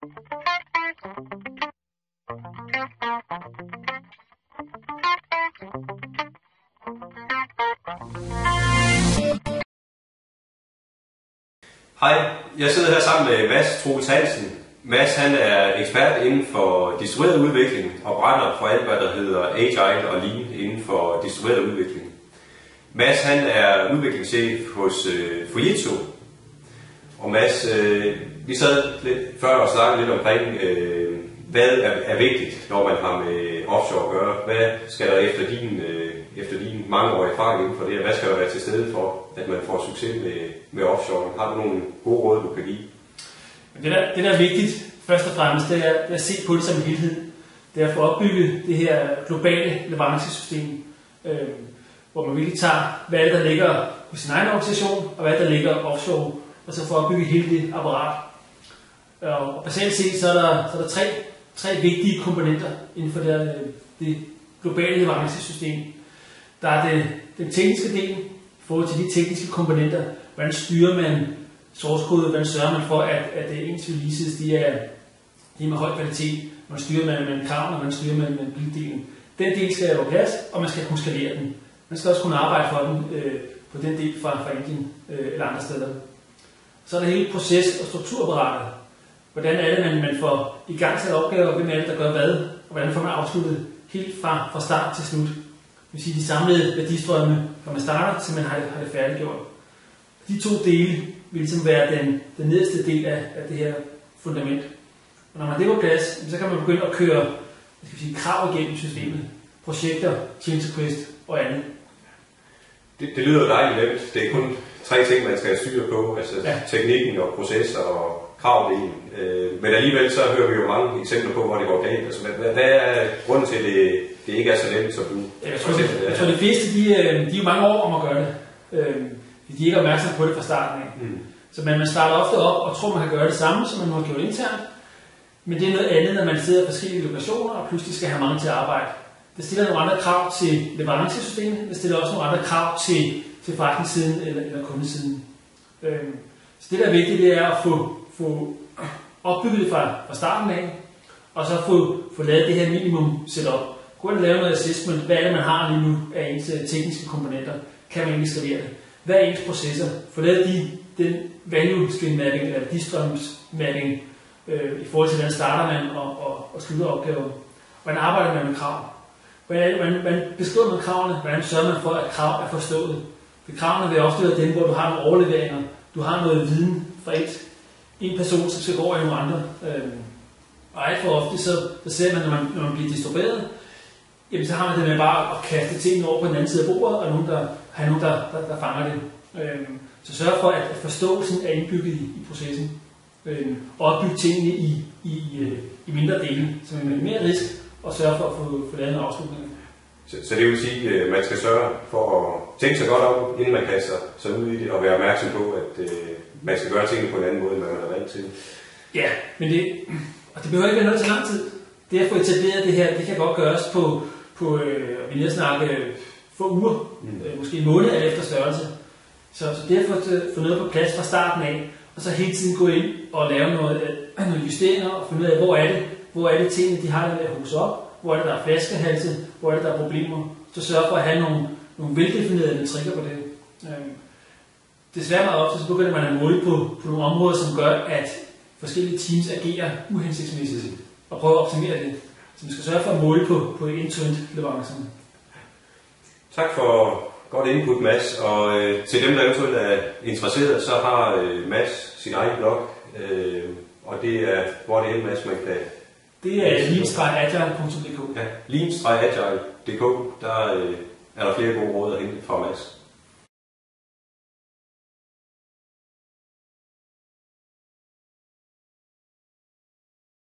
Hej, jeg sidder her sammen med Mads Troels Hansen. Mads han er ekspert inden for distribueret udvikling og brænder for alt, hvad der hedder Agile og Lean inden for distribueret udvikling. Mads han er udviklingschef hos Fujitsu. Og Mads, vi sad lidt før og snakkede lidt omkring, hvad er vigtigt, når man har med offshore at gøre. Hvad skal der efter din mangeårige erfaring inden for det, hvad skal der være til stede for, at man får succes med offshore? Har du nogle gode råd, du kan give? Det der er vigtigt, først og fremmest, det er at se på det som en helhed. Det er at få opbygget det her globale leverancesystem, hvor man virkelig tager, hvad er det, der ligger på sin egen organisation, og hvad er det, der ligger offshore, og så få opbygget hele det apparat. Og basalt set, så er der tre vigtige komponenter inden for det globale leverancesystem. Der er den tekniske del, i forhold til de tekniske komponenter. Hvordan styrer man source code, hvordan sørger man for, at ens releases de er med høj kvalitet, hvordan styrer man med kravene, hvordan styrer man med bilddelen. Den del skal være på plads, og man skal kunne skalere den. Man skal også kunne arbejde for den på den del fra Indien eller andre steder. Så er der hele proces- og strukturapparatet. Hvordan er det, man får i gang til opgaver, hvem er det, der gør hvad, og hvordan får man afsluttet helt fra start til slut. Det vil sige de samlede værdistrømme, fra man starter til man har det færdiggjort. De to dele vil ligesom være den nederste del af det her fundament. Og når man det er på plads, så kan man begynde at køre krav igennem systemet. Projekter, change request og andet. Det lyder dejligt nemt. Det er kun 3 ting, man skal styre på. Altså teknikken og processer og kravdelen. Men alligevel så hører vi jo mange eksempler på, hvor det går galt. Altså, hvad er grunden til, at det ikke er så nemt, som du jeg tror, de fleste de er jo mange år om at gøre det. De er ikke opmærksomme på det fra starten af. Så man starter ofte op og tror, man kan gøre det samme, som man har gjort internt. Men det er noget andet, når man sidder i forskellige lokationer og pludselig skal have mange til at arbejde. Det stiller nogle andre krav til leverancesystemet. Det stiller også nogle andre krav til forretningssiden eller kundesiden. Så det der er vigtigt, det er at få opbygget det fra starten af, og så få lavet det her minimum setup. Gå ind og lave noget assessment. Hvad er det, man har lige nu af ens tekniske komponenter? Kan man egentlig skalere det? Hvad er ens processer? Få lavet den value stream mapping, eller distrøms mapping, i forhold til, hvordan starter man og slutter opgaver. Hvordan arbejder man med krav? Hvordan beskriver man kravene? Hvordan sørger man for, at krav er forstået? For kravene vil ofte være dem, hvor du har nogle overleveringer. Du har noget viden fra en person, som skal gå over i nogle andre. Og alt for ofte, så ser man, når man bliver distribueret, jamen, så har man det med bare at kaste tingene over på den anden side af bordet, og nogen, der fanger det. Så sørg for, at forståelsen er indbygget i processen. Og opbygge tingene i mindre dele, så man minimerer risk, og sørge for at få lavet en afslutning. Så det vil sige, at man skal sørge for at tænke sig godt om, inden man kaster sig ud i det, og være opmærksom på, at man skal gøre tingene på en anden måde, end man er vant til. Ja, men det behøver ikke være noget til lang tid. Det at få etableret det her, det kan godt gøres på vi lige snakke få uger, måske en måned efter størrelse. Så det at få noget på plads fra starten af, og så hele tiden gå ind og lave nogle justeringer og finde ud af, hvor er det tingene, de har det med at huse op, hvor er det, der er flaskehalse, hvor er det, der er problemer. Så sørg for at have nogle veldefinerede metrikker på det. Desværre meget ofte, så begynder man at måle på nogle områder, som gør, at forskellige teams agerer uhensigtsmæssigt og prøve at optimere det. Så man skal sørge for at måle på end-to-end leverancerne. Tak for godt input, Mads. Og til dem, der eventuelt er interesseret, så har Mads sin egen blog. Og det er, hvor det er, Mads, man kan... Det er lean-agile.dk. Ja, lean-agile.dk. Der er der flere gode råd at hente fra Mads.